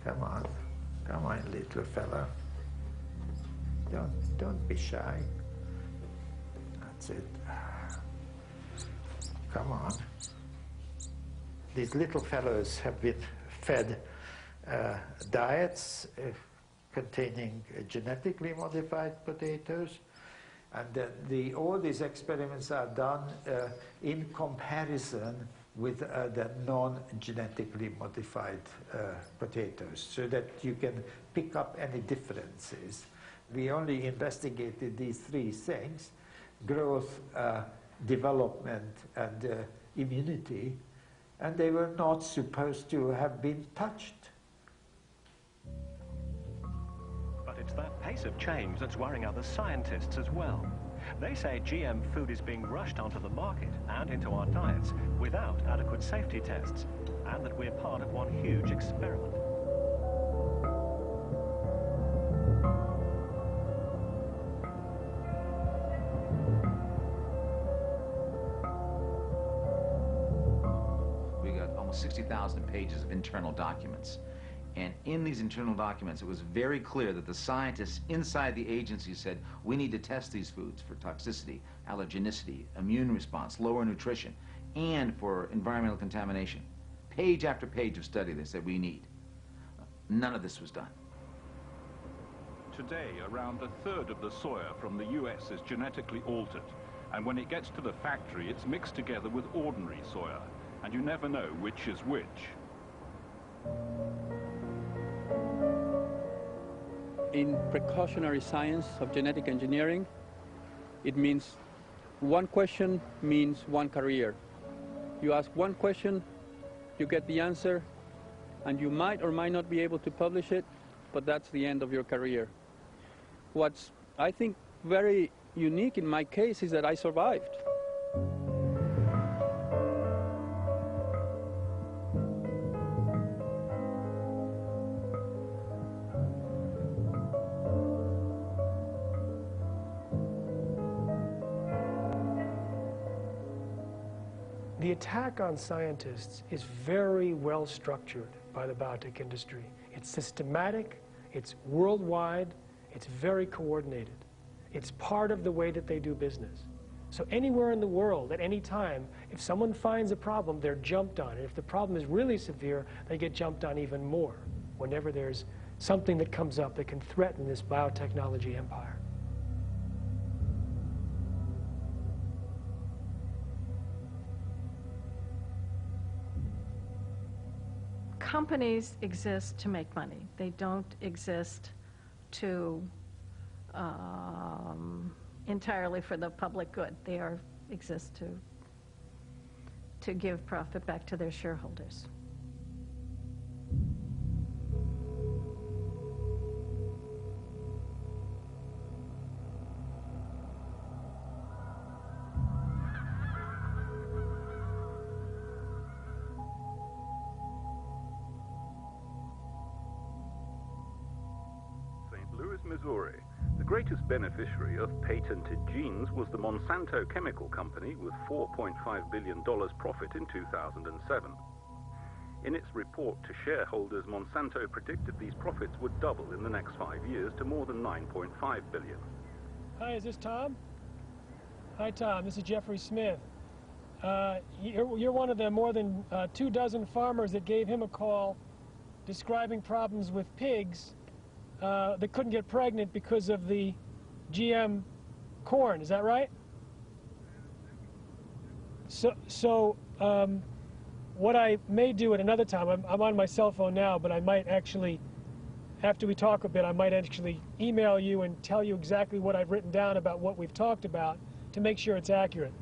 Come on. Come on, little fella. Don't be shy. That's it. Come on. These little fellows have been fed diets containing genetically modified potatoes, and then all these experiments are done in comparison with the non-genetically modified potatoes, so that you can pick up any differences. We only investigated these three things: growth, development, and immunity, and they were not supposed to have been touched. But it's that pace of change that's worrying other scientists as well. They say GM food is being rushed onto the market and into our diets without adequate safety tests, and that we're part of one huge experiment. We got almost 60,000 pages of internal documents. And in these internal documents, it was very clear that the scientists inside the agency said, we need to test these foods for toxicity, allergenicity, immune response, lower nutrition, and for environmental contamination. Page after page of study they said we need. None of this was done. Today, around a third of the soya from the US is genetically altered. And when it gets to the factory, it's mixed together with ordinary soya. And you never know which is which. In precautionary science of genetic engineering, it means one question means one career. You ask one question, you get the answer, and you might or might not be able to publish it, but that's the end of your career. What's, I think, very unique in my case is that I survived. The attack on scientists is very well structured by the biotech industry. It's systematic, it's worldwide, it's very coordinated. It's part of the way that they do business. So anywhere in the world, at any time, if someone finds a problem, they're jumped on. And if the problem is really severe, they get jumped on even more whenever there's something that comes up that can threaten this biotechnology empire. Companies exist to make money. They don't exist to entirely for the public good. They exist to give profit back to their shareholders. Missouri. The greatest beneficiary of patented genes was the Monsanto Chemical Company, with $4.5 billion profit in 2007. In its report to shareholders, Monsanto predicted these profits would double in the next 5 years to more than $9.5 billion. Hi, is this Tom? Hi, Tom. This is Jeffrey Smith. You're one of the more than 24 farmers that gave him a call describing problems with pigs that couldn't get pregnant because of the GM corn. Is that right? So what I may do at another time, I'm on my cell phone now, but I might actually, after we talk a bit, I might actually email you and tell you exactly what I've written down about what we've talked about to make sure it's accurate.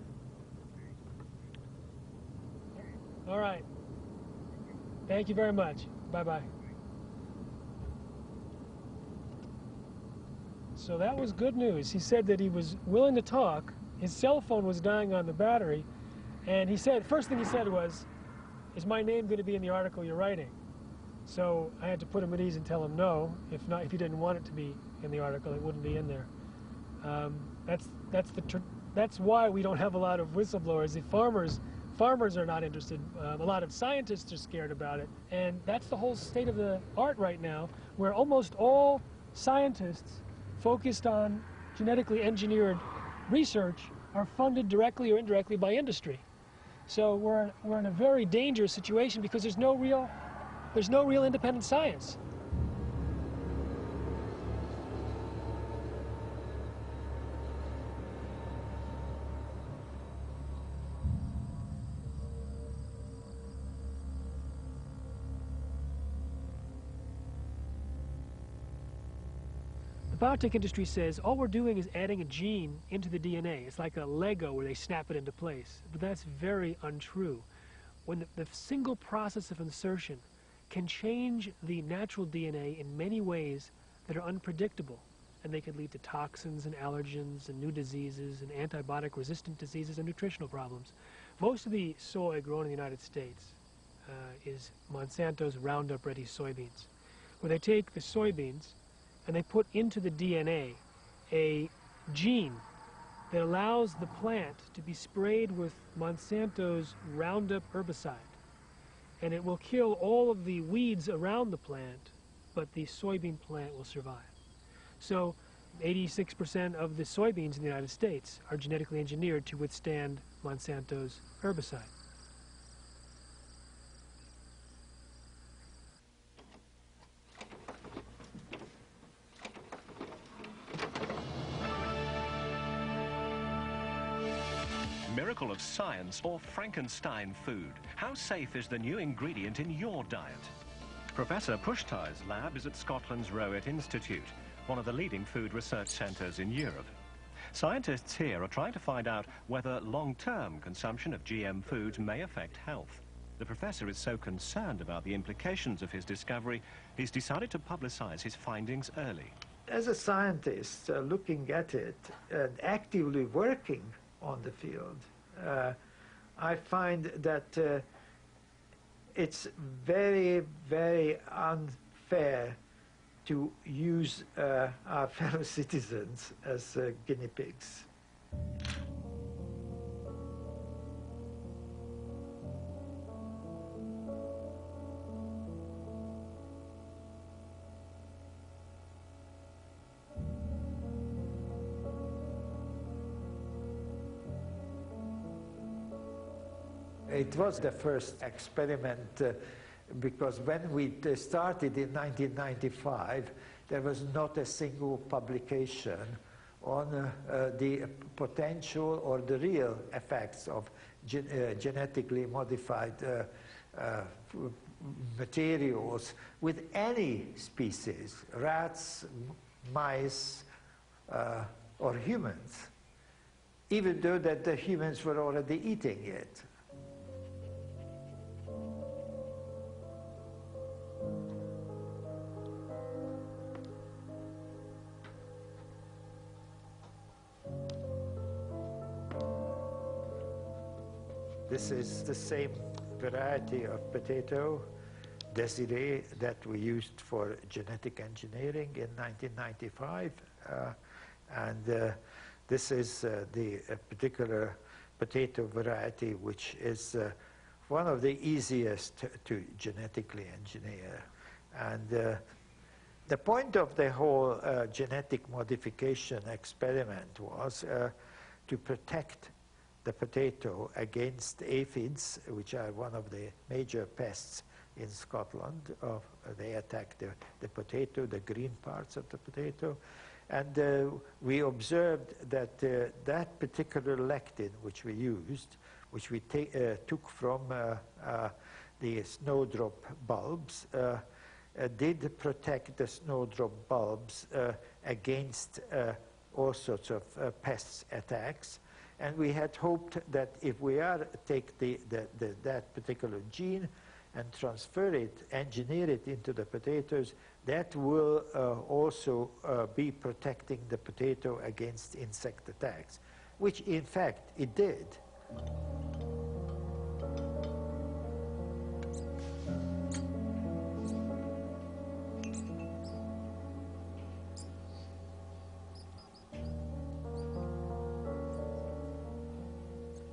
All right. Thank you very much. Bye-bye. So that was good news. He said that he was willing to talk. His cell phone was dying on the battery. And he said, first thing he said was, is my name going to be in the article you're writing? So I had to put him at ease and tell him no. If not, if he didn't want it to be in the article, it wouldn't be in there. That's why we don't have a lot of whistleblowers. The farmers Farmers are not interested. A lot of scientists are scared about it. And that's the whole state of the art right now, where almost all scientists focused on genetically engineered research are funded directly or indirectly by industry. So we're in a very dangerous situation because there's no real independent science. The biotech industry says all we're doing is adding a gene into the DNA. It's like a Lego where they snap it into place. But that's very untrue. When the single process of insertion can change the natural DNA in many ways that are unpredictable, and they can lead to toxins and allergens and new diseases and antibiotic-resistant diseases and nutritional problems. Most of the soy grown in the United States is Monsanto's Roundup-ready soybeans, where they take the soybeans and they put into the DNA a gene that allows the plant to be sprayed with Monsanto's Roundup herbicide. And it will kill all of the weeds around the plant, but the soybean plant will survive. So 86% of the soybeans in the United States are genetically engineered to withstand Monsanto's herbicide. Miracle of science or Frankenstein food? How safe is the new ingredient in your diet? Professor Pushtay's lab is at Scotland's Rowett Institute, one of the leading food research centres in Europe. Scientists here are trying to find out whether long-term consumption of GM foods may affect health. The professor is so concerned about the implications of his discovery, he's decided to publicise his findings early. As a scientist looking at it and actively working on the field, I find that it's very, very unfair to use our fellow citizens as guinea pigs. It was the first experiment because when we started in 1995, there was not a single publication on the potential or the real effects of genetically modified materials with any species, rats, mice, or humans, even though that the humans were already eating it. This is the same variety of potato, Desiree, that we used for genetic engineering in 1995. This is the particular potato variety which is one of the easiest to genetically engineer. And the point of the whole genetic modification experiment was to protect the potato against aphids, which are one of the major pests in Scotland. They attack the potato, the green parts of the potato. And we observed that that particular lectin which we used, which we took from the snowdrop bulbs, did protect the snowdrop bulbs against all sorts of pests attacks. And we had hoped that if we take that particular gene and transfer it, engineer it into the potatoes, that will also be protecting the potato against insect attacks, which in fact it did.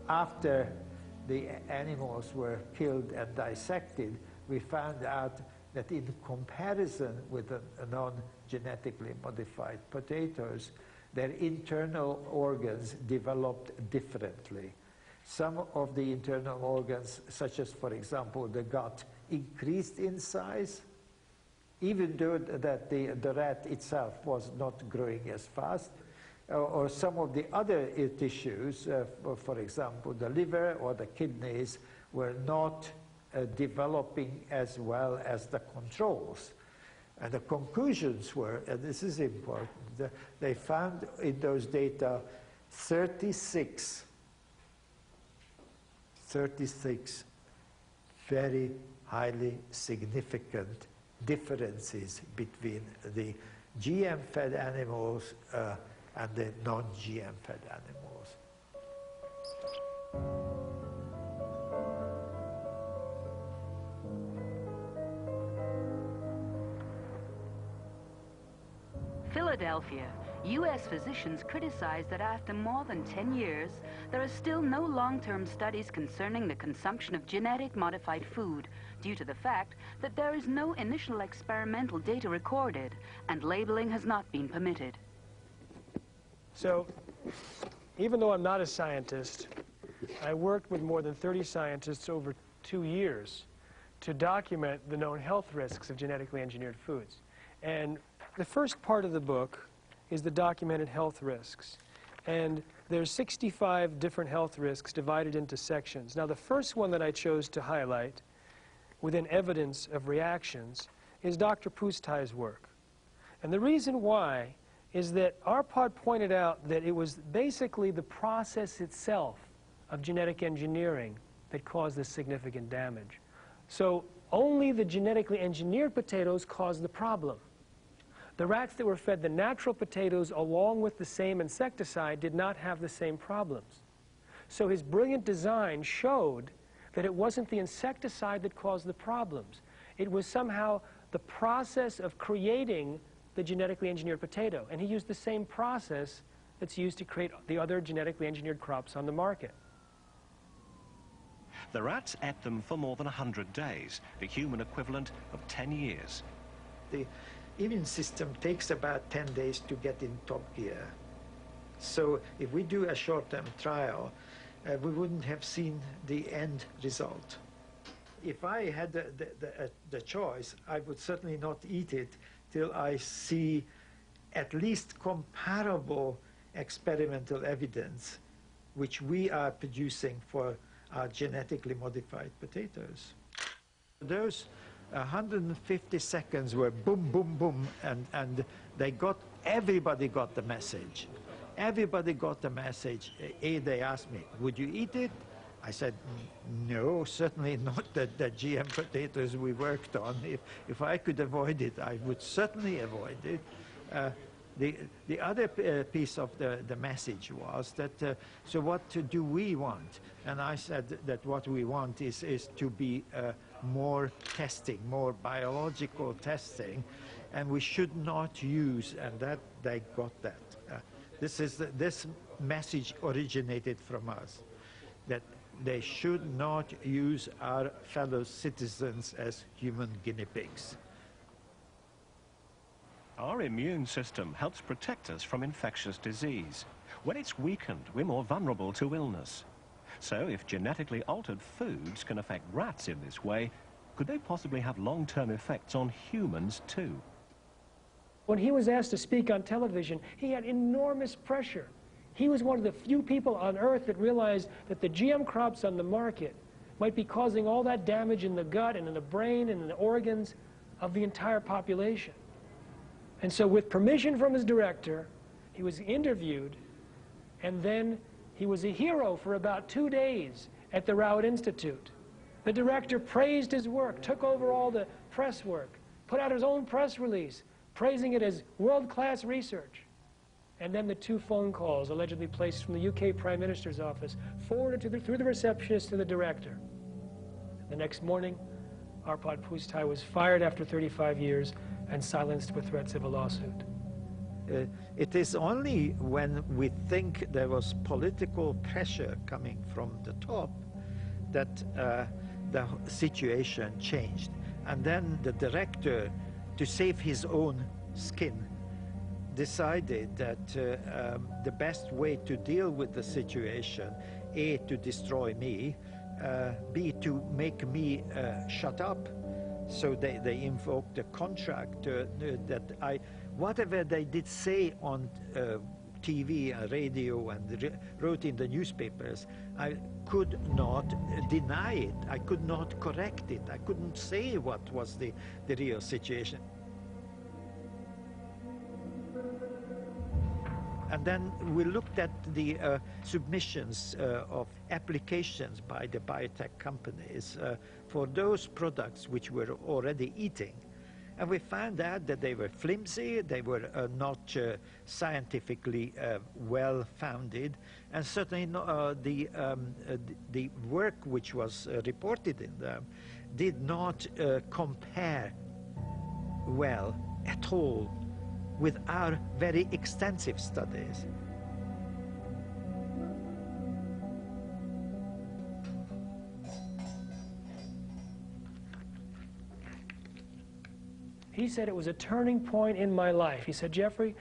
After the animals were killed and dissected, we found out that in comparison with the non-genetically modified potatoes, their internal organs developed differently. Some of the internal organs, such as, for example, the gut, increased in size, even though that the rat itself was not growing as fast. Or some of the other tissues, for example, the liver or the kidneys, were not developing as well as the controls. And the conclusions were, and this is important, they found in those data 36 very highly significant differences between the GM-fed animals and the non-GM-fed animals. Philadelphia, U.S. physicians criticize that after more than 10 years, there are still no long-term studies concerning the consumption of genetic modified food due to the fact that there is no initial experimental data recorded and labeling has not been permitted. So, even though I'm not a scientist, I worked with more than 30 scientists over 2 years to document the known health risks of genetically engineered foods. And the first part of the book is the documented health risks. And there's 65 different health risks divided into sections. Now, the first one that I chose to highlight within evidence of reactions is Dr. Pustai's work. And the reason why is that Arpad pointed out that it was basically the process itself of genetic engineering that caused this significant damage. So only the genetically engineered potatoes caused the problem. The rats that were fed the natural potatoes along with the same insecticide did not have the same problems. So his brilliant design showed that it wasn't the insecticide that caused the problems. It was somehow the process of creating the genetically engineered potato. And he used the same process that's used to create the other genetically engineered crops on the market. The rats ate them for more than 100 days, the human equivalent of 10 years. The immune system takes about 10 days to get in top gear. So if we do a short-term trial, we wouldn't have seen the end result. If I had the choice, I would certainly not eat it till I see at least comparable experimental evidence which we are producing for our genetically modified potatoes. Those 150 seconds were boom, boom, boom, and everybody got the message. Everybody got the message. They asked me, would you eat it? I said, no, certainly not the GM potatoes we worked on. If I could avoid it, I would certainly avoid it. The other piece of the message was that, so what do we want? And I said that what we want is to be more testing, more biological testing, and we should not use, and that they got that. This message originated from us, that they should not use our fellow citizens as human guinea pigs. Our immune system helps protect us from infectious disease. When it's weakened, we're more vulnerable to illness. So if genetically altered foods can affect rats in this way, could they possibly have long-term effects on humans too? When he was asked to speak on television, he had enormous pressure. He was one of the few people on Earth that realized that the GM crops on the market might be causing all that damage in the gut and in the brain and in the organs of the entire population. And so with permission from his director, he was interviewed, and then he was a hero for about 2 days at the Rowett Institute. The director praised his work, took over all the press work, put out his own press release, praising it as world-class research. And then the 2 phone calls allegedly placed from the UK Prime Minister's office forwarded through the receptionist to the director. The next morning, Arpad Pustai was fired after 35 years and silenced with threats of a lawsuit. It is only when we think there was political pressure coming from the top that the situation changed. And then the director, to save his own skin, decided that the best way to deal with the situation, A, to destroy me, B, to make me shut up. So they invoked a contract that whatever they did say on TV and radio and wrote in the newspapers, I could not deny it. I could not correct it. I couldn't say what was the real situation. And then we looked at the submissions of applications by the biotech companies for those products which we're already eating. And we found out that they were flimsy, they were not scientifically well-founded, and certainly the work which was reported in them did not compare well at all with our very extensive studies. He said it was a turning point in my life. He said, Jeffrey,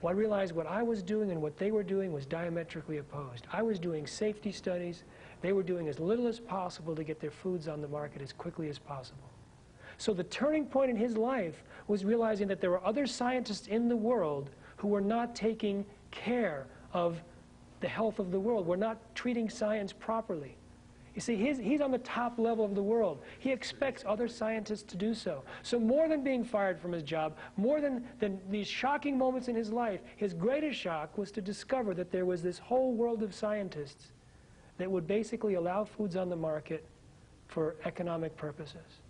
well, I realized what I was doing and what they were doing was diametrically opposed. I was doing safety studies. They were doing as little as possible to get their foods on the market as quickly as possible. So the turning point in his life was realizing that there were other scientists in the world who were not taking care of the health of the world, were not treating science properly. You see, he's on the top level of the world. He expects other scientists to do so. So more than being fired from his job, more than these shocking moments in his life, his greatest shock was to discover that there was this whole world of scientists that would basically allow foods on the market for economic purposes.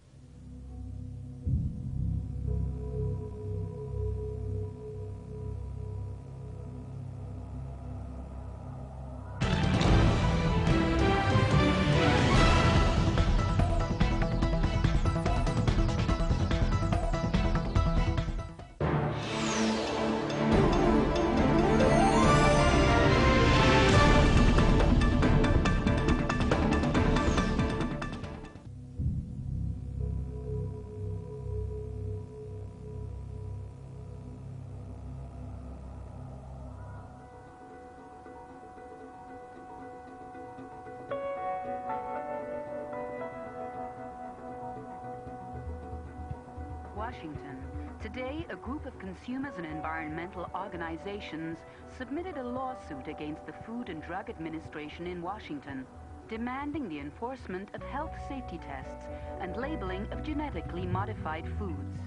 Washington. Today, a group of consumers and environmental organizations submitted a lawsuit against the Food and Drug Administration in Washington, demanding the enforcement of health safety tests and labeling of genetically modified foods.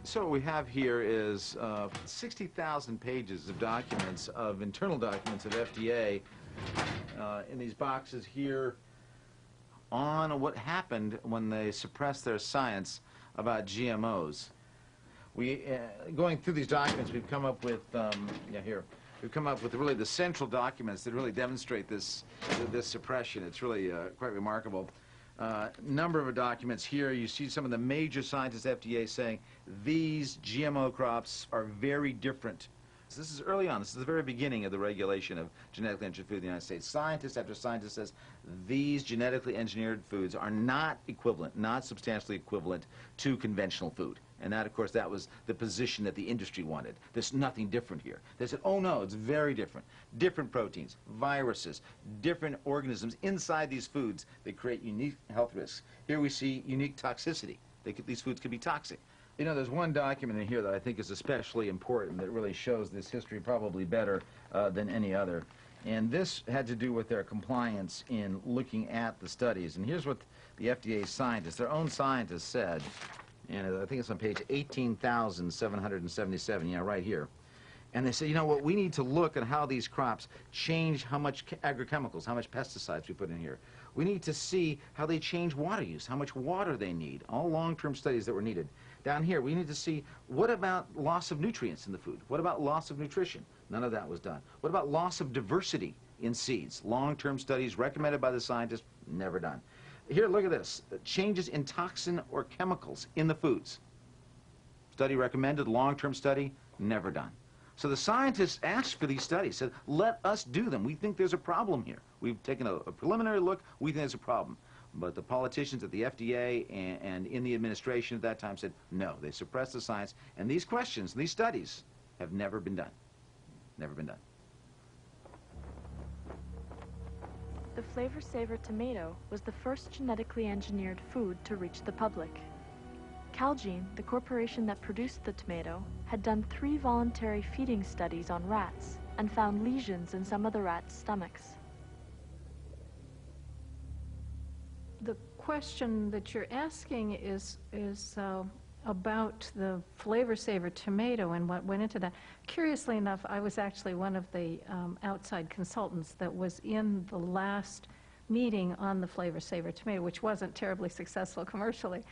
So what we have here is 60,000 pages of documents, of internal documents of FDA in these boxes here on what happened when they suppressed their science about GMOs. Going through these documents, we've come up with, we've come up with really the central documents that really demonstrate this suppression. It's really quite remarkable. Number of documents here. You see some of the major scientists at FDA saying these GMO crops are very different. So this is early on. This is the very beginning of the regulation of genetically engineered food in the United States. Scientist after scientist says these genetically engineered foods are not equivalent, not substantially equivalent to conventional food. And that, of course, that was the position that the industry wanted. There's nothing different here. They said, oh, no, it's very different. Different proteins, viruses, different organisms inside these foods that create unique health risks. Here we see unique toxicity. These foods could be toxic. You know, there's one document in here that I think is especially important that really shows this history probably better than any other. And this had to do with their compliance in looking at the studies. And here's what the FDA scientists, their own scientists, said. And I think it's on page 18,777, yeah, right here. And they say, you know what, we need to look at how these crops change how much agrochemicals, how much pesticides we put in here. We need to see how they change water use, how much water they need, all long-term studies that were needed. Down here, we need to see, what about loss of nutrients in the food? What about loss of nutrition? None of that was done. What about loss of diversity in seeds? Long-term studies recommended by the scientists, never done. Here, look at this. Changes in toxin or chemicals in the foods. Study recommended, long-term study, never done. So the scientists asked for these studies, said, let us do them. We think there's a problem here. We've taken a preliminary look. We think there's a problem. But the politicians at the FDA and in the administration at that time said, no, they suppressed the science. And these questions, these studies, have never been done. Never been done. The Flavor Saver tomato was the first genetically engineered food to reach the public. Calgene, the corporation that produced the tomato, had done 3 voluntary feeding studies on rats and found lesions in some of the rats' stomachs. The question that you're asking is about the Flavor Saver tomato and what went into that. Curiously enough, I was actually one of the outside consultants that was in the last meeting on the Flavor Saver tomato, which wasn't terribly successful commercially.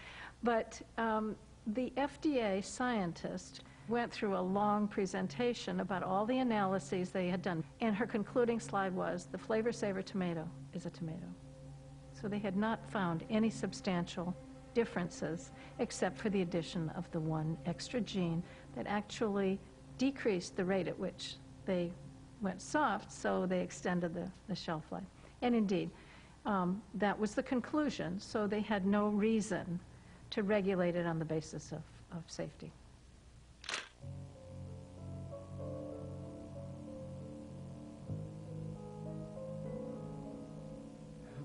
But the FDA scientist went through a long presentation about all the analyses they had done. And her concluding slide was, the Flavor Saver tomato is a tomato. So they had not found any substantial differences except for the addition of the one extra gene that actually decreased the rate at which they went soft, so they extended the shelf life. And indeed, that was the conclusion, so they had no reason to regulate it on the basis of safety.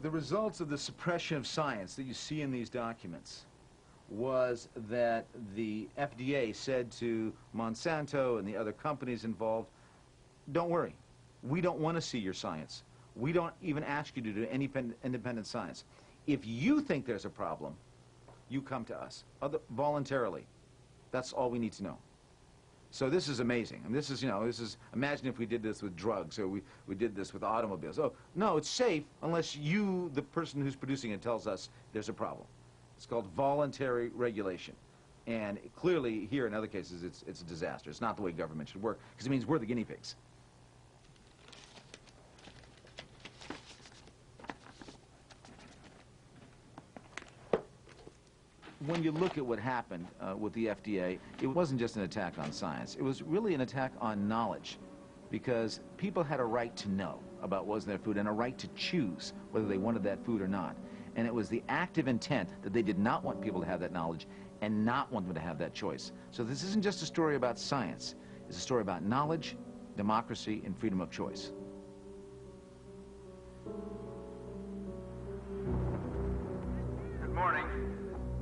The results of the suppression of science that you see in these documents was that the FDA said to Monsanto and the other companies involved, don't worry, we don't want to see your science. We don't even ask you to do any independent science. If you think there's a problem, you come to us, voluntarily. That's all we need to know. So this is amazing. And this is, you know, imagine if we did this with drugs or we did this with automobiles. Oh, no, it's safe unless you, the person who's producing it, tells us there's a problem. It's called voluntary regulation. And clearly here, in other cases, it's a disaster. It's not the way government should work, because it means we're the guinea pigs. When you look at what happened with the FDA, it wasn't just an attack on science. It was really an attack on knowledge, because people had a right to know about what was in their food and a right to choose whether they wanted that food or not. And it was the active intent that they did not want people to have that knowledge and not want them to have that choice. So this isn't just a story about science. It's a story about knowledge, democracy, and freedom of choice. Good morning.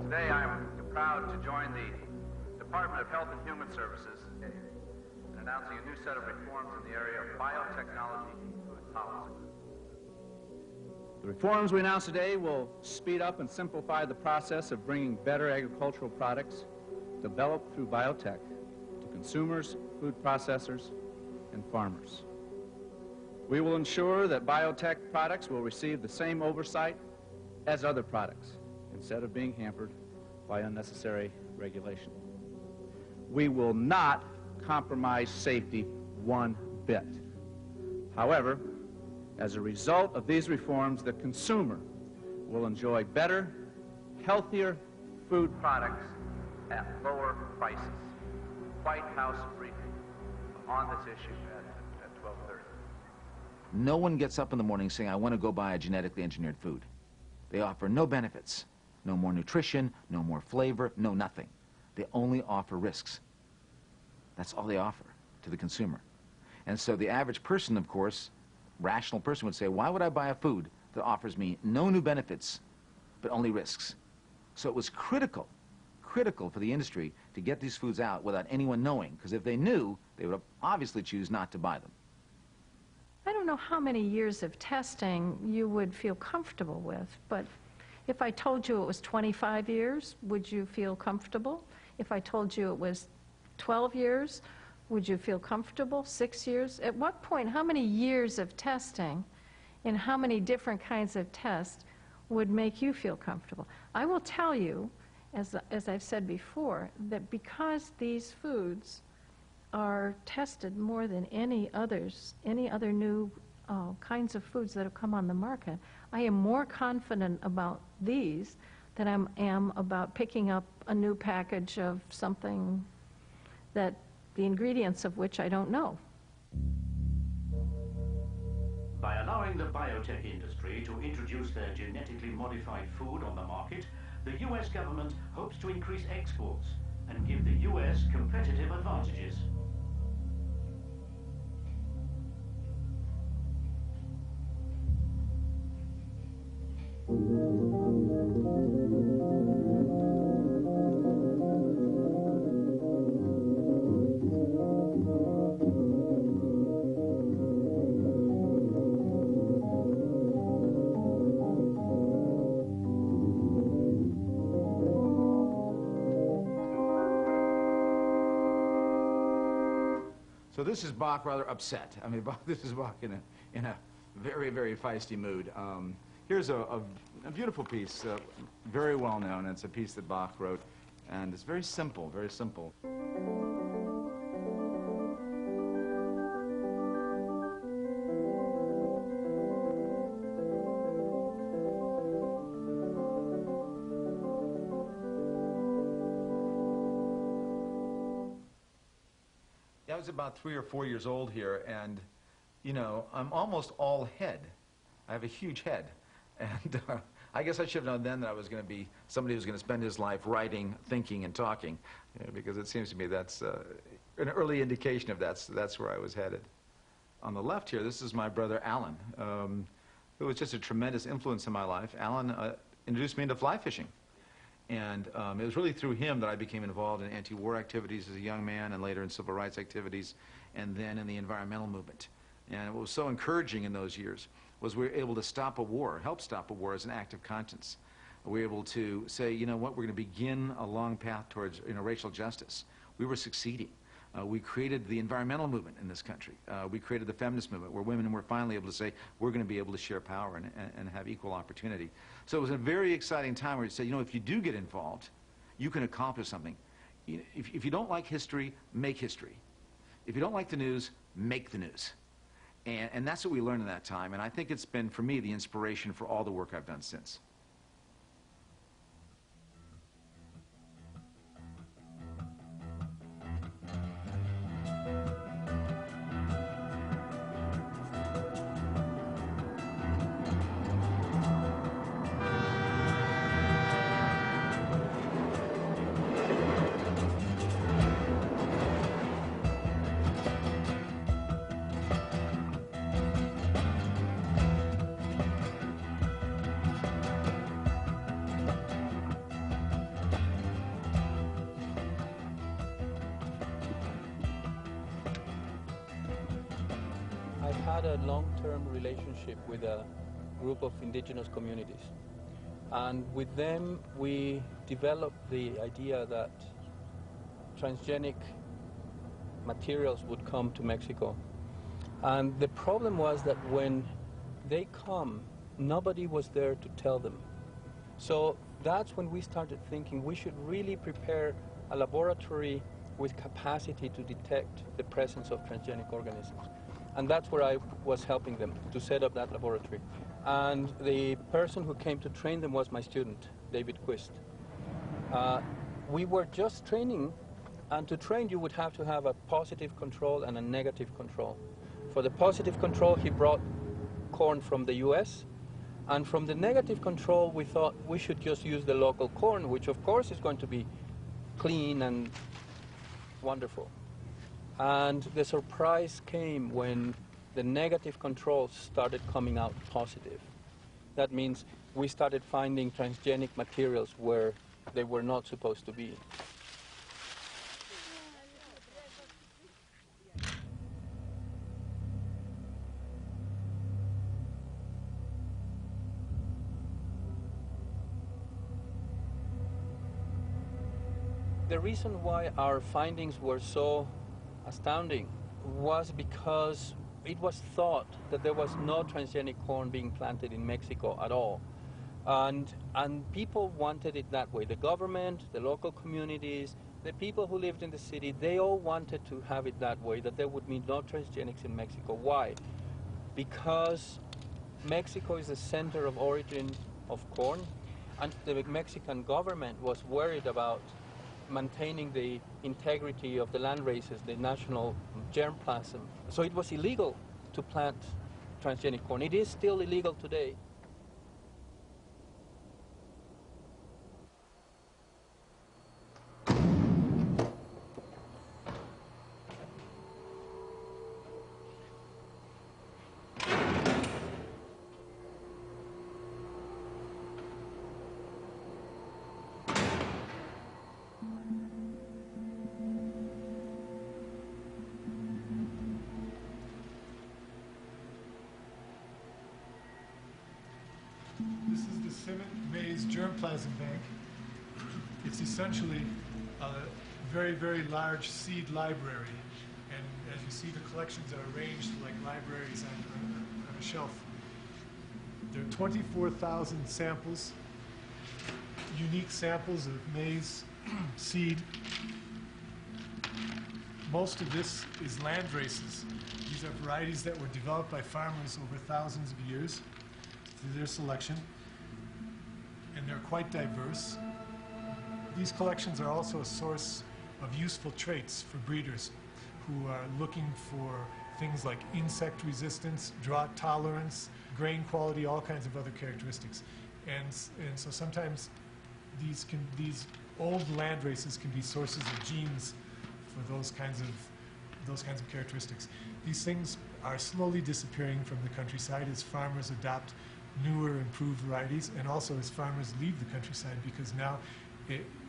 Today I'm proud to join the Department of Health and Human Services in announcing a new set of reforms in the area of biotechnology and food policy. The reforms we announce today will speed up and simplify the process of bringing better agricultural products developed through biotech to consumers, food processors, and farmers. We will ensure that biotech products will receive the same oversight as other products, instead of being hampered by unnecessary regulation. We will not compromise safety one bit. However, as a result of these reforms, the consumer will enjoy better, healthier food products at lower prices. White House briefing on this issue at 12:30. No one gets up in the morning saying, I want to go buy a genetically engineered food. They offer no benefits, no more nutrition, no more flavor, no nothing. They only offer risks. That's all they offer to the consumer. And so the average person, of course, rational person would say, why would I buy a food that offers me no new benefits, but only risks? So it was critical for the industry to get these foods out without anyone knowing, because if they knew, they would obviously choose not to buy them. I don't know how many years of testing you would feel comfortable with, but if I told you it was 25 years, would you feel comfortable? If I told you it was 12 years, would you feel comfortable? 6 years? At what point, how many years of testing and how many different kinds of tests would make you feel comfortable? I will tell you, as I've said before, that because these foods are tested more than any other new kinds of foods that have come on the market, I am more confident about these than I am about picking up a new package of something that the ingredients of which I don't know. By allowing the biotech industry to introduce their genetically modified food on the market, the U.S. government hopes to increase exports and give the U.S. competitive advantages. So this is Bach rather upset. I mean, this is Bach in a very, very feisty mood. Here's a beautiful piece, very well known. It's a piece that Bach wrote, and it's very simple, very simple. I was about 3 or 4 years old here, and, you know, I'm almost all head. I have a huge head. And I guess I should have known then that I was going to be somebody who's going to spend his life writing, thinking, and talking, because it seems to me that's an early indication of that's where I was headed. On the left here, this is my brother Alan, who was just a tremendous influence in my life. Alan introduced me into fly fishing. And it was really through him that I became involved in anti-war activities as a young man, and later in civil rights activities, and then in the environmental movement. And what was so encouraging in those years was we were able to stop a war, help stop a war as an act of conscience. We were able to say, you know what, we're going to begin a long path towards racial justice. We were succeeding. We created the environmental movement in this country. We created the feminist movement, where women were finally able to say, we're going to be able to share power and have equal opportunity. So it was a very exciting time where you say, you know, if you do get involved, you can accomplish something. If you don't like history, make history. If you don't like the news, make the news. And that's what we learned in that time. And I think it's been, for me, the inspiration for all the work I've done since. I had a long-term relationship with a group of indigenous communities. And with them, we developed the idea that transgenic materials would come to Mexico. And the problem was that when they come, nobody was there to tell them. So that's when we started thinking we should really prepare a laboratory with capacity to detect the presence of transgenic organisms. And that's where I was helping them to set up that laboratory. And the person who came to train them was my student, David Quist. We were just training, and to train you would have to have a positive control and a negative control. For the positive control, he brought corn from the US, and from the negative control, we thought we should just use the local corn, which of course is going to be clean and wonderful. And the surprise came when the negative controls started coming out positive. That means we started finding transgenic materials where they were not supposed to be. The reason why our findings were so astounding was because it was thought that there was no transgenic corn being planted in Mexico at all. And people wanted it that way. The government, the local communities, the people who lived in the city, they all wanted to have it that way, that there would be no transgenics in Mexico. Why? Because Mexico is the center of origin of corn, and the Mexican government was worried about maintaining the integrity of the land races, the national germplasm. So it was illegal to plant transgenic corn. It is still illegal today. This is the Civet Maize Germplasm Bank. It's essentially a very, very large seed library. And as you see, the collections are arranged like libraries on a shelf. There are 24,000 samples, unique samples of maize seed. Most of this is land races. These are varieties that were developed by farmers over thousands of years through their selection, and they're quite diverse. These collections are also a source of useful traits for breeders who are looking for things like insect resistance, drought tolerance, grain quality, all kinds of other characteristics. And so sometimes these old land races can be sources of genes for those kinds of characteristics. These things are slowly disappearing from the countryside as farmers adopt newer, improved varieties, and also as farmers leave the countryside, because now,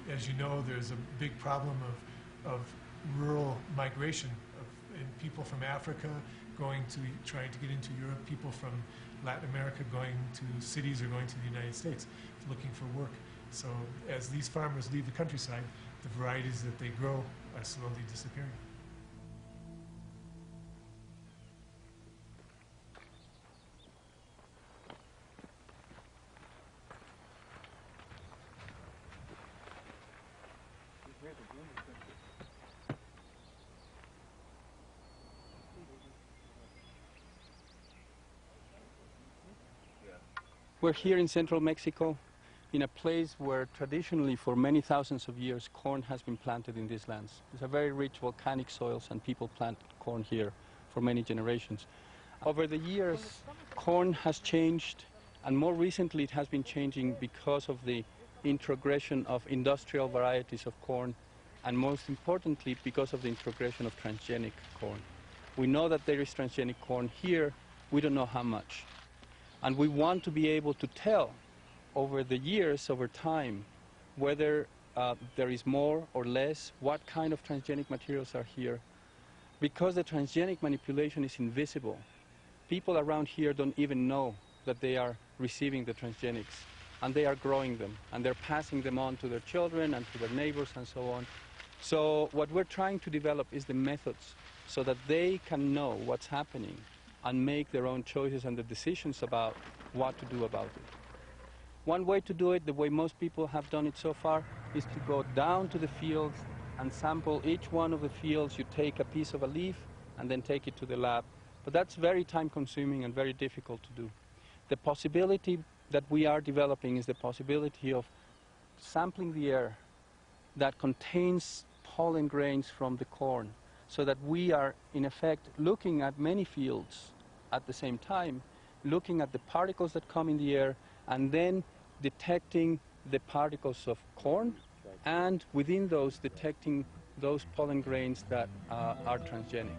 as you know, there's a big problem of rural migration, and people from Africa trying to get into Europe, people from Latin America going to cities or going to the United States looking for work. So as these farmers leave the countryside, the varieties that they grow are slowly disappearing. We're here in central Mexico, in a place where traditionally for many thousands of years corn has been planted in these lands. It's a very rich volcanic soils, and people plant corn here for many generations. Over the years, corn has changed, and more recently it has been changing because of the introgression of industrial varieties of corn, and most importantly because of the introgression of transgenic corn. We know that there is transgenic corn here, we don't know how much. And we want to be able to tell over the years, over time, whether there is more or less, what kind of transgenic materials are here. Because the transgenic manipulation is invisible, people around here don't even know that they are receiving the transgenics, and they are growing them, and they're passing them on to their children and to their neighbors and so on. So what we're trying to develop is the methods so that they can know what's happening and make their own choices and the decisions about what to do about it. One way to do it, the way most people have done it so far, is to go down to the fields and sample each one of the fields. You take a piece of a leaf and then take it to the lab. But that's very time-consuming and very difficult to do. The possibility that we are developing is the possibility of sampling the air that contains pollen grains from the corn, so that we are, in effect, looking at many fields at the same time, looking at the particles that come in the air, and then detecting the particles of corn, and within those detecting those pollen grains that are transgenic.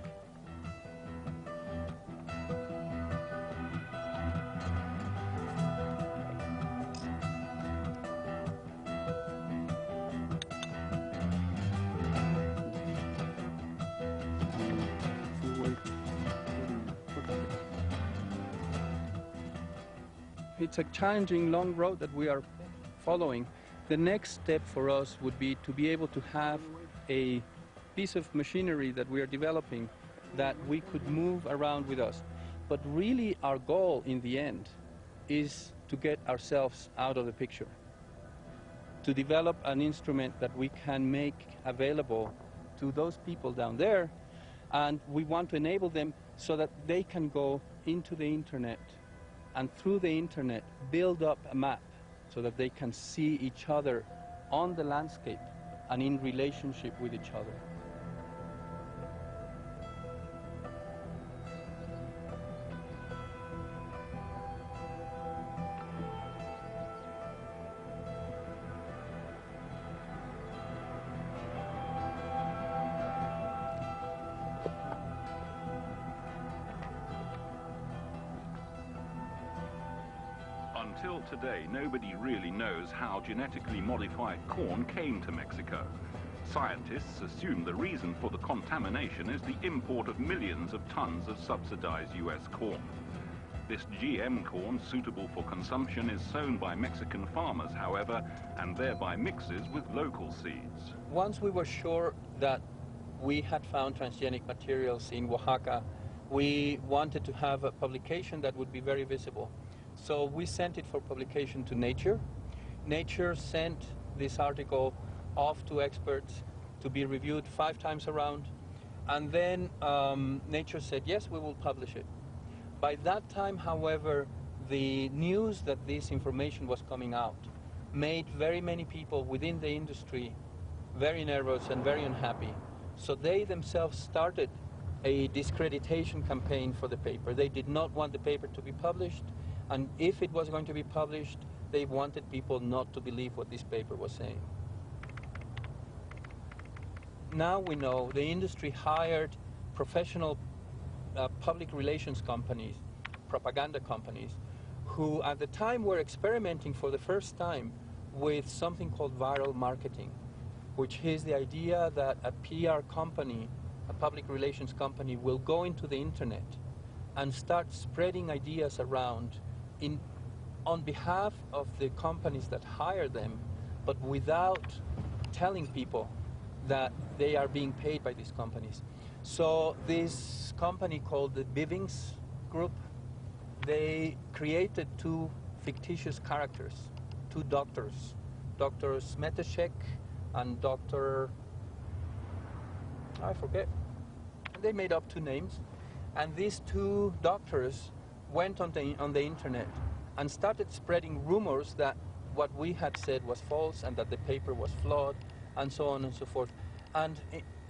It's a challenging, long road that we are following. The next step for us would be to be able to have a piece of machinery that we are developing that we could move around with us. But really our goal in the end is to get ourselves out of the picture, to develop an instrument that we can make available to those people down there, and we want to enable them so that they can go into the internet and through the internet build up a map so that they can see each other on the landscape and in relationship with each other. Until today, nobody really knows how genetically modified corn came to Mexico. Scientists assume the reason for the contamination is the import of millions of tons of subsidized US corn. This GM corn, suitable for consumption, is sown by Mexican farmers, however, and thereby mixes with local seeds. Once we were sure that we had found transgenic materials in Oaxaca, we wanted to have a publication that would be very visible. So we sent it for publication to Nature. Nature sent this article off to experts to be reviewed 5 times around. And then Nature said, yes, we will publish it. By that time, however, the news that this information was coming out made very many people within the industry very nervous and very unhappy. So they themselves started a discreditation campaign for the paper. They did not want the paper to be published. And if it was going to be published, they wanted people not to believe what this paper was saying. Now we know the industry hired professional public relations companies, propaganda companies, who at the time were experimenting for the first time with something called viral marketing, which is the idea that a PR company, a public relations company, will go into the internet and start spreading ideas around on behalf of the companies that hire them, but without telling people that they are being paid by these companies. So this company called the Bivings Group, they created 2 fictitious characters, 2 doctors, Dr. Smetashek and Dr. I forget. They made up 2 names, and these 2 doctors went on the internet and started spreading rumors that what we had said was false and that the paper was flawed and so on and so forth. And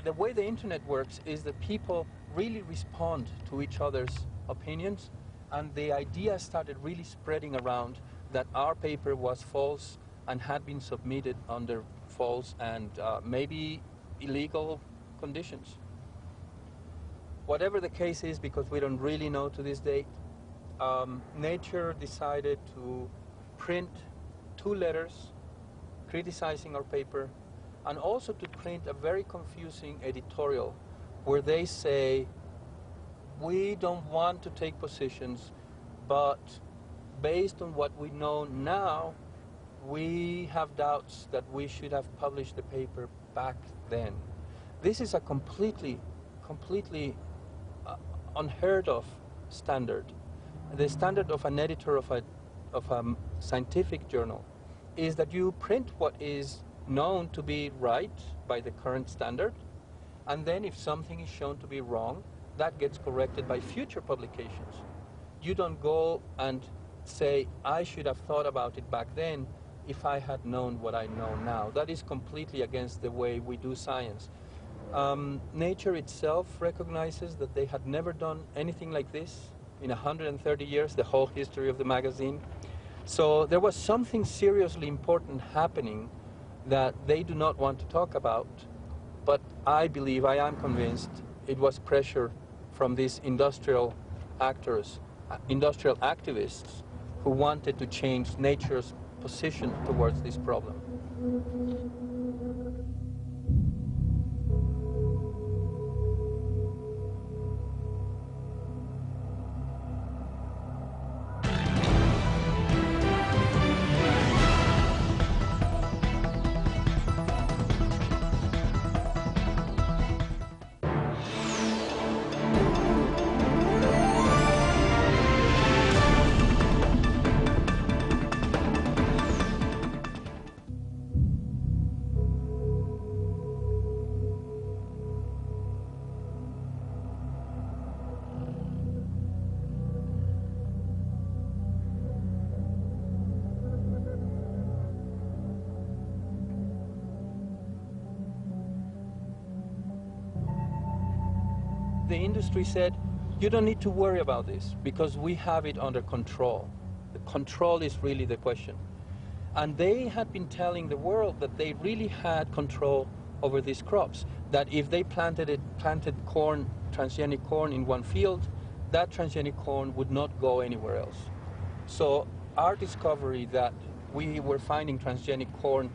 the way the internet works is that people really respond to each other's opinions, and the idea started really spreading around that our paper was false and had been submitted under false and maybe illegal conditions. Whatever the case is, because we don't really know to this date, Nature decided to print 2 letters criticizing our paper, and also to print a very confusing editorial where they say, we don't want to take positions, but based on what we know now, we have doubts that we should have published the paper back then. This is a completely unheard of standard. The standard of an editor of a scientific journal is that you print what is known to be right by the current standard, and then if something is shown to be wrong, that gets corrected by future publications. You don't go and say, I should have thought about it back then if I had known what I know now. That is completely against the way we do science. Nature itself recognizes that they had never done anything like this in 130 years, the whole history of the magazine. So there was something seriously important happening that they do not want to talk about, but I believe, I am convinced, it was pressure from these industrial actors, industrial activists, who wanted to change Nature's position towards this problem. the industry said, you don't need to worry about this because we have it under control. The control is really the question. And they had been telling the world that they really had control over these crops, that if they planted corn, transgenic corn in one field, that transgenic corn would not go anywhere else. So our discovery that we were finding transgenic corn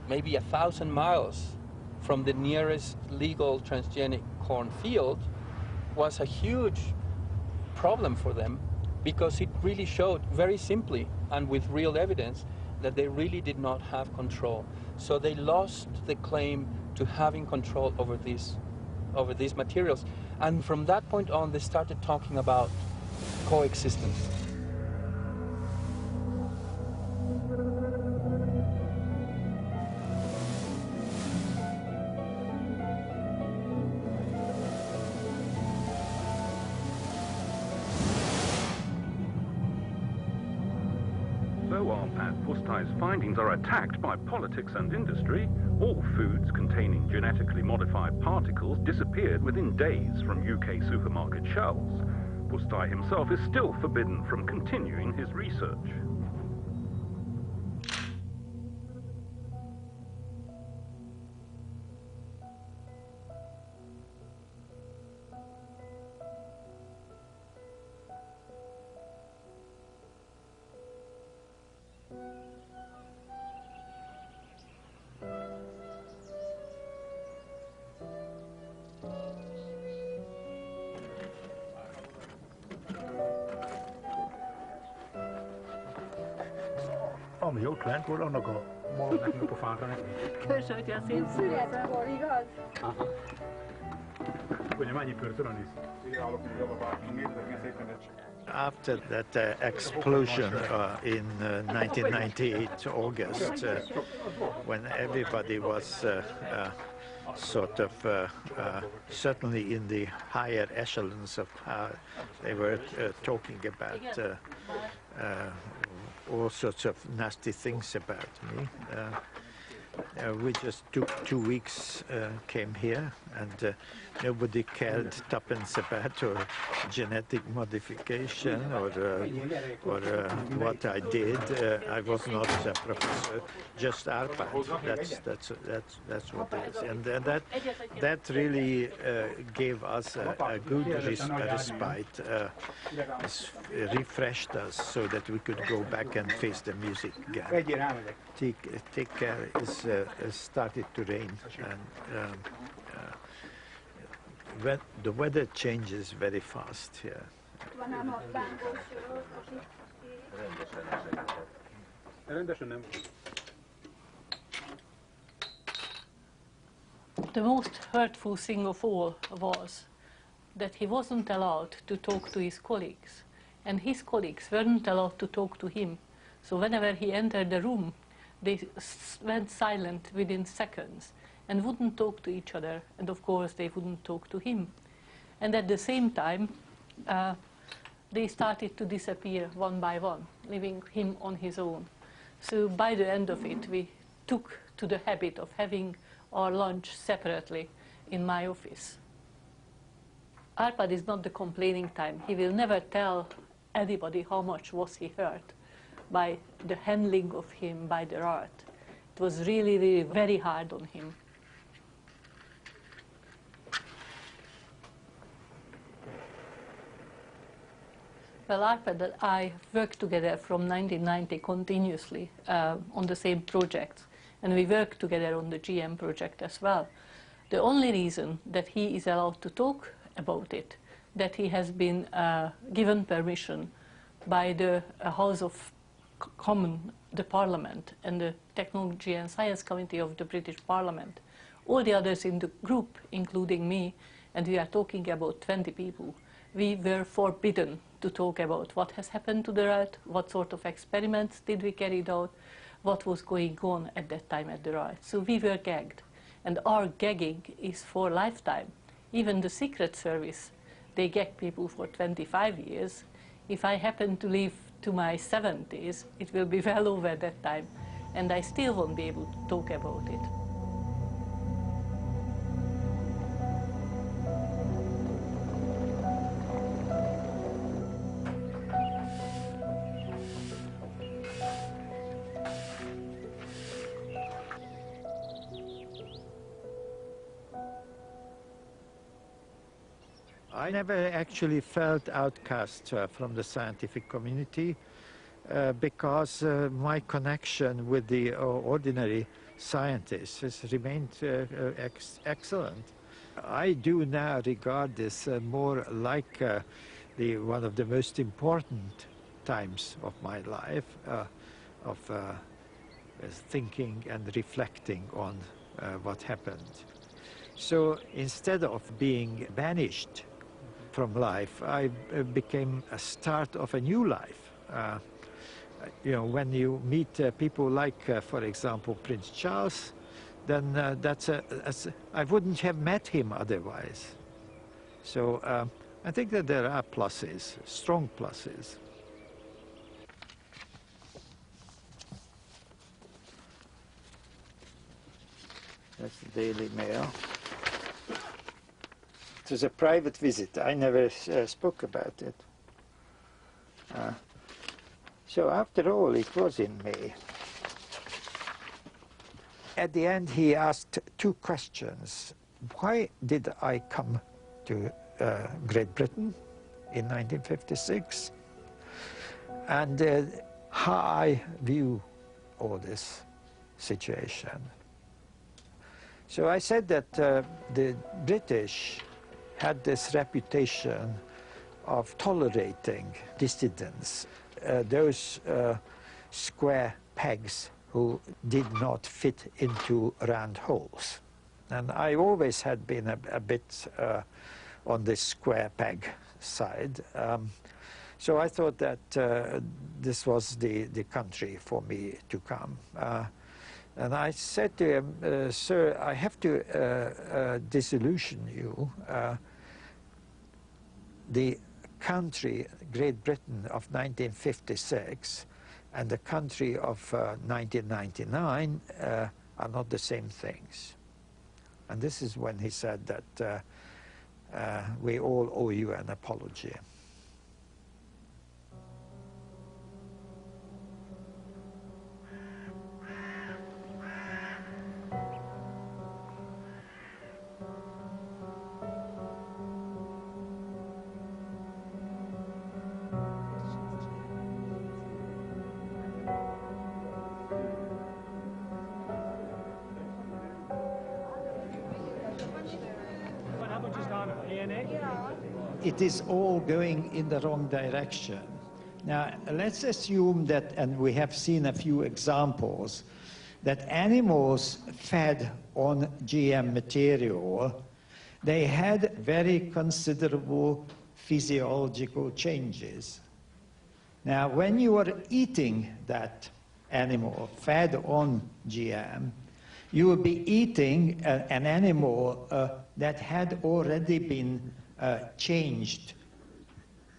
maybe 1,000 miles from the nearest legal transgenic corn field was a huge problem for them, because it really showed very simply and with real evidence that they really did not have control. So they lost the claim to having control over these materials. And from that point on, they started talking about coexistence. Pusztai's findings are attacked by politics and industry, all foods containing genetically modified particles disappeared within days from UK supermarket shelves. Pusztai himself is still forbidden from continuing his research. Ami ott lent volt, annak a malomnak a pofánra neki. Köszönjük a szép születekor, igaz? Aha. Ugye mennyi körtön is? After that explosion in 1998 August, when everybody was sort of certainly in the higher echelons of power, they were talking about all sorts of nasty things about me. We just took 2 weeks, came here, and nobody cared tuppence about or genetic modification or what I did. I was not a professor, just Arpad. That's what it is, and that really gave us a good respite, refreshed us so that we could go back and face the music again. Take care is started to rain, and when the weather changes very fast here. The most hurtful thing of all was that he wasn't allowed to talk to his colleagues, and his colleagues weren't allowed to talk to him. So whenever he entered the room, they went silent within seconds and wouldn't talk to each other, and of course they wouldn't talk to him. And at the same time, they started to disappear one by one, leaving him on his own. So by the end of it, we took to the habit of having our lunch separately in my office. Arpad is not the complaining time. He will never tell anybody how much was he hurt by the handling of him by the art. It was really, really very hard on him. Well, Arpad and I worked together from 1990 continuously on the same projects, and we worked together on the GM project as well. The only reason that he is allowed to talk about it, that he has been given permission by the House of Commons, the Parliament, and the Technology and Science Committee of the British Parliament. All the others in the group, including me, and we are talking about 20 people, we were forbidden to talk about what has happened to the rat, what sort of experiments did we carry out, what was going on at that time at the rat. So we were gagged, and our gagging is for lifetime. Even the Secret Service, they gag people for 25 years. If I happen to live to my 70s, it will be well over that time, and I still won't be able to talk about it. I never actually felt outcast from the scientific community because my connection with the ordinary scientists has remained excellent. I do now regard this more like one of the most important times of my life, of thinking and reflecting on what happened. So instead of being banished from life, I became a start of a new life. You know, when you meet people like, for example, Prince Charles, then I wouldn't have met him otherwise. So I think that there are pluses, strong pluses. That's the Daily Mail. It was a private visit. I never spoke about it. So after all, it was in May. At the end, he asked two questions. Why did I come to Great Britain in 1956? And how I view all this situation. So I said that the British had this reputation of tolerating dissidents, those square pegs who did not fit into round holes. And I always had been a bit on the square peg side. So I thought that this was the country for me to come. And I said to him, sir, I have to disillusion you. The country, Great Britain of 1956, and the country of 1999 are not the same things. And this is when he said that we all owe you an apology. It is all going in the wrong direction. Now, let's assume that, and we have seen a few examples, that animals fed on GM material, they had very considerable physiological changes. Now, when you are eating that animal fed on GM, you will be eating an animal that had already been changed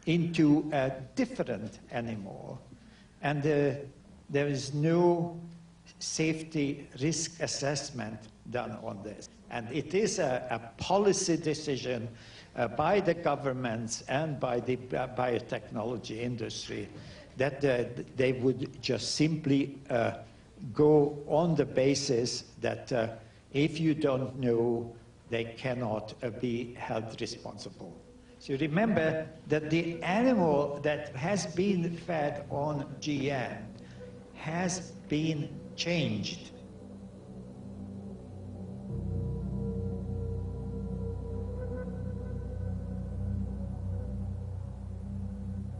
into a different animal, and there is no safety risk assessment done on this. And it is a policy decision by the governments and by the biotechnology industry that they would just simply go on the basis that if you don't know, they cannot be held responsible. So remember that the animal that has been fed on GM has been changed.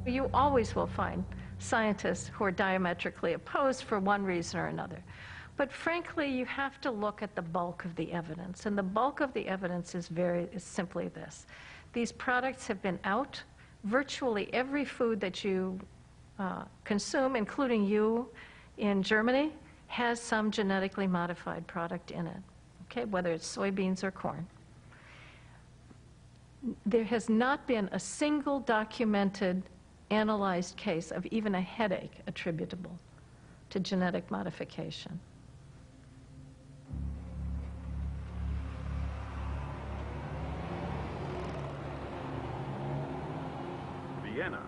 You always will find scientists who are diametrically opposed for one reason or another. But frankly, you have to look at the bulk of the evidence. And the bulk of the evidence is simply this. These products have been out. Virtually every food that you consume, including you in Germany, has some genetically modified product in it, okay, whether it's soybeans or corn. There has not been a single documented, analyzed case of even a headache attributable to genetic modification. Vienna,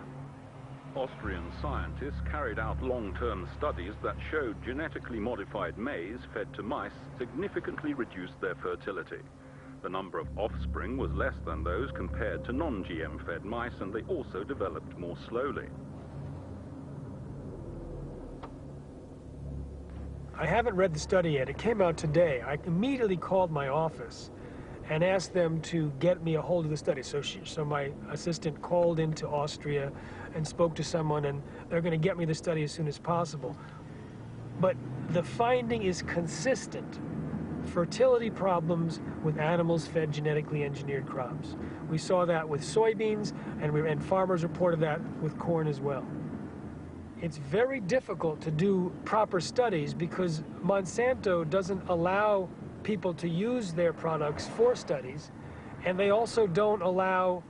Austrian scientists carried out long-term studies that showed genetically modified maize fed to mice significantly reduced their fertility. The number of offspring was less than those compared to non-GM fed mice, and they also developed more slowly. I haven't read the study yet. It came out today. I immediately called my office and asked them to get me a hold of the study. So my assistant called into Austria and spoke to someone, and they're going to get me the study as soon as possible. But the finding is consistent. Fertility problems with animals fed genetically engineered crops. We saw that with soybeans, and farmers reported that with corn as well. It's very difficult to do proper studies because Monsanto doesn't allow people to use their products for studies, and they also don't allow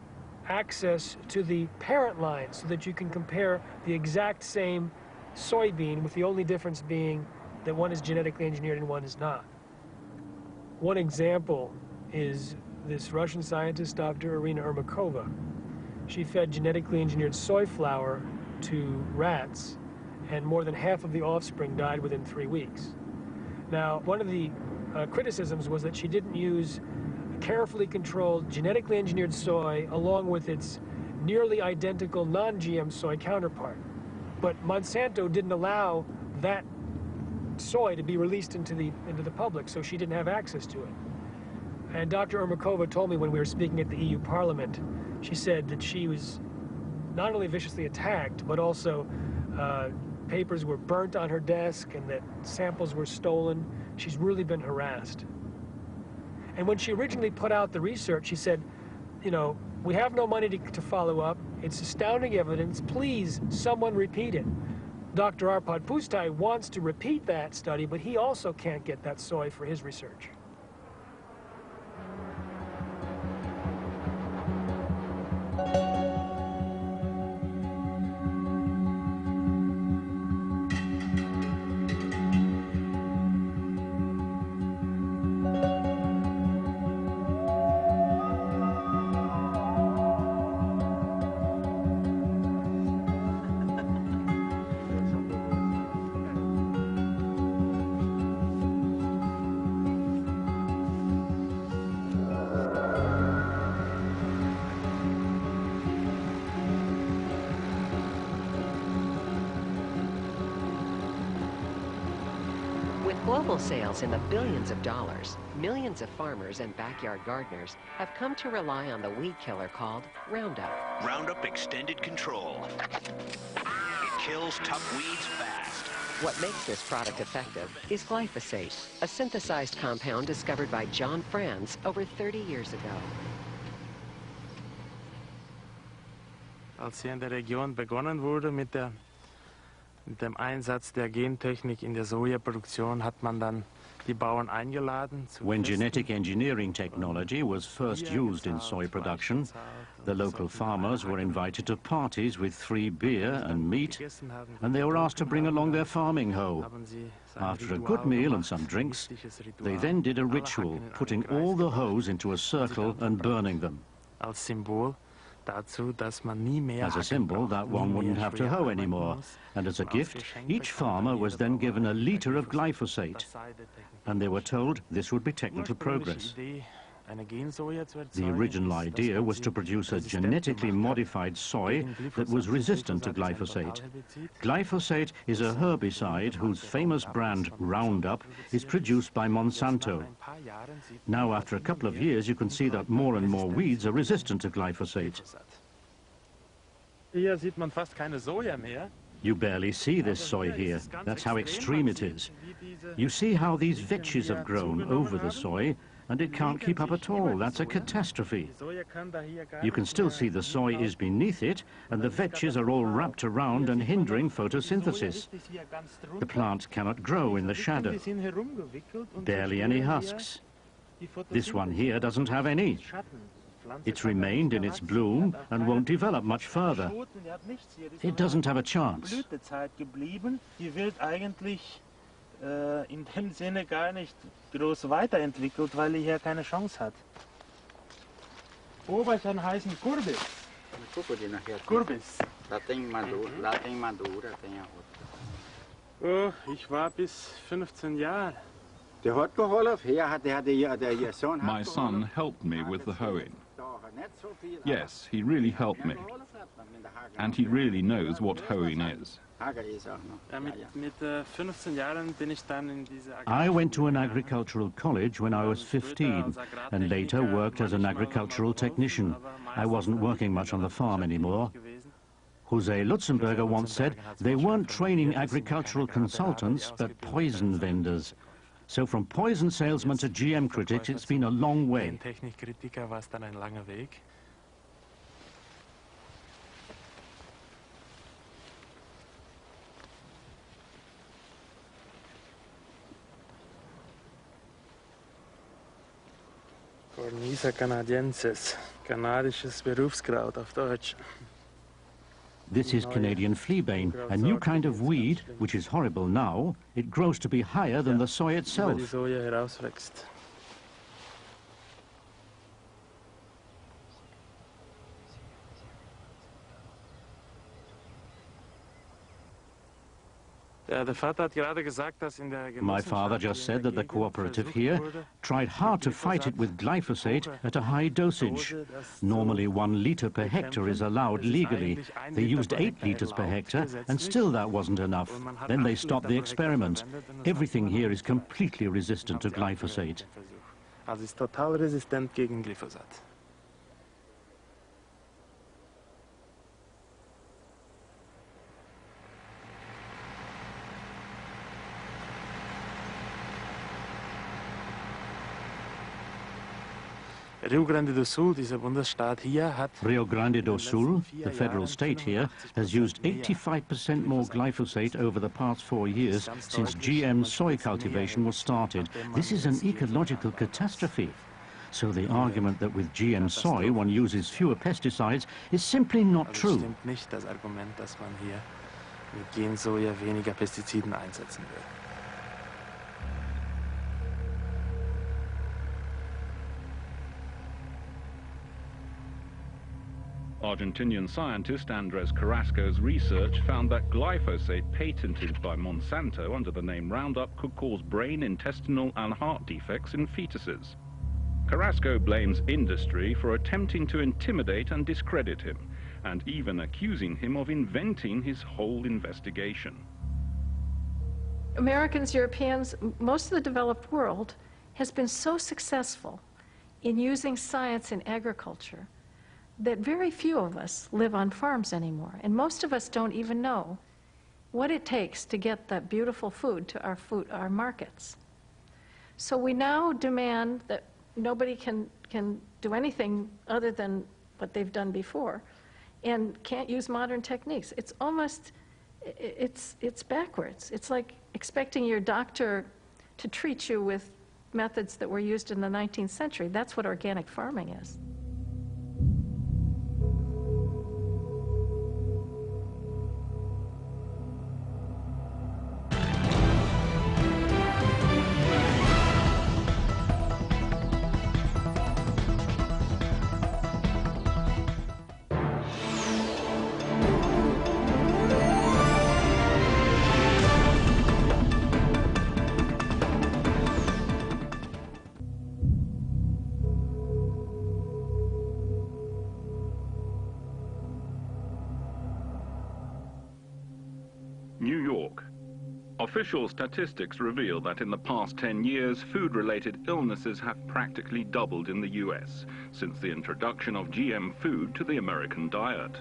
access to the parent line so that you can compare the exact same soybean, with the only difference being that one is genetically engineered and one is not. One example is this Russian scientist, Dr. Irina Ermakova. She fed genetically engineered soy flour to rats, and more than half of the offspring died within 3 weeks. Now, one of the criticisms was that she didn't use carefully controlled genetically engineered soy along with its nearly identical non-GM soy counterpart. But Monsanto didn't allow that soy to be released into the public, so she didn't have access to it. And Dr. Ermakova told me when we were speaking at the EU Parliament, she said that she was not only viciously attacked, but also papers were burnt on her desk and that samples were stolen. She's really been harassed. And when she originally put out the research, she said, you know, we have no money to follow up. It's astounding evidence. Please, someone repeat it. Dr. Arpad Pustai wants to repeat that study, but he also can't get that soy for his research. Global sales in the billions of dollars, millions of farmers and backyard gardeners have come to rely on the weed killer called Roundup. Roundup Extended Control. It kills tough weeds fast. What makes this product effective is glyphosate, a synthesized compound discovered by John Franz over 30 years ago. Als hier in der Region begonnen wurde mit dem Einsatz der Gentechnik in der Sojaproduktion, hat man dann die Bauern eingeladen. When genetic engineering technology was first used in soy production, the local farmers were invited to parties with free beer and meat, and they were asked to bring along their farming hoe. After a good meal and some drinks, they then did a ritual, putting all the hoes into a circle and burning them. Als Symbol dazu, dass man nie mehr as a symbol that one wouldn't have to hoe anymore. And as a gift, each farmer was then given a litre of glyphosate. And they were told this would be technical progress. The original idea was to produce a genetically modified soy that was resistant to glyphosate. Glyphosate is a herbicide whose famous brand Roundup is produced by Monsanto. Now, after a couple of years, you can see that more and more weeds are resistant to glyphosate. Hier sieht man fast keine Soja mehr. You barely see this soy here. That's how extreme it is. You see how these vetches have grown over the soy, and it can't keep up at all. That's a catastrophe. You can still see the soy is beneath it, and the vetches are all wrapped around and hindering photosynthesis. The plant cannot grow in the shadow. Barely any husks. This one here doesn't have any. It's remained in its bloom and won't develop much further. It doesn't have a chance. In dem Sinne gar nicht groß weiterentwickelt, weil er hier keine Chance hat. Oberchen heißen Kürbis. Kürbis. Oh, ich war bis 15 Jahre My son helped me with the hoeing. Yes, he really helped me. And he really knows what hoeing is. I went to an agricultural college when I was 15 and later worked as an agricultural technician. I wasn't working much on the farm anymore. Jose Lutzenberger once said they weren't training agricultural consultants but poison vendors. So from poison salesman to GM critics, it's been a long way. Cornisa canadiensis, kanadisches Berufskraut auf Deutsch. This is Canadian fleabane, a new kind of weed, which is horrible now. It grows to be higher than the soy itself. My father just said that the cooperative here tried hard to fight it with glyphosate at a high dosage. Normally 1 liter per hectare is allowed legally. They used 8 liters per hectare, and still that wasn't enough. Then they stopped the experiment. Everything here is completely resistant to glyphosate. Also ist total resistent gegen Glyphosat. Rio Grande do Sul, dieser Bundesstaat hier, hat... Rio Grande do Sul, the federal state here, has used 85% more glyphosate over the past 4 years since GM soy cultivation was started. This is an ecological catastrophe. So the argument that with GM soy one uses fewer pesticides is simply not true. Stimmt nicht das Argument, dass man hier mit Gensoja weniger Pestiziden einsetzen will. Argentinian scientist Andres Carrasco's research found that glyphosate patented by Monsanto under the name Roundup could cause brain, intestinal and heart defects in fetuses. Carrasco blames industry for attempting to intimidate and discredit him, and even accusing him of inventing his whole investigation. Americans, Europeans, most of the developed world has been so successful in using science in agriculture that very few of us live on farms anymore. And most of us don't even know what it takes to get that beautiful food to our markets. So we now demand that nobody can do anything other than what they've done before and can't use modern techniques. It's almost, it's backwards. It's like expecting your doctor to treat you with methods that were used in the 19th century. That's what organic farming is. New York. Official statistics reveal that in the past 10 years, food-related illnesses have practically doubled in the US since the introduction of GM food to the American diet.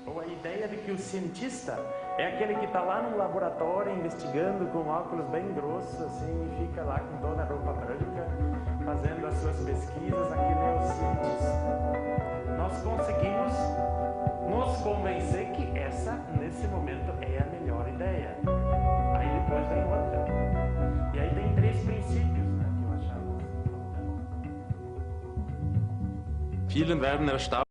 Ou a ideia de que o cientista é aquele que está lá no laboratório investigando com óculos bem grossos assim e fica lá com toda a roupa branca fazendo as suas pesquisas, aquele é o cientista. Nós conseguimos nos convencer que essa, nesse momento, é a melhor ideia. Aí depois vem outra. E aí tem 3 princípios, né, que eu achava. Vielen werden erstaunt.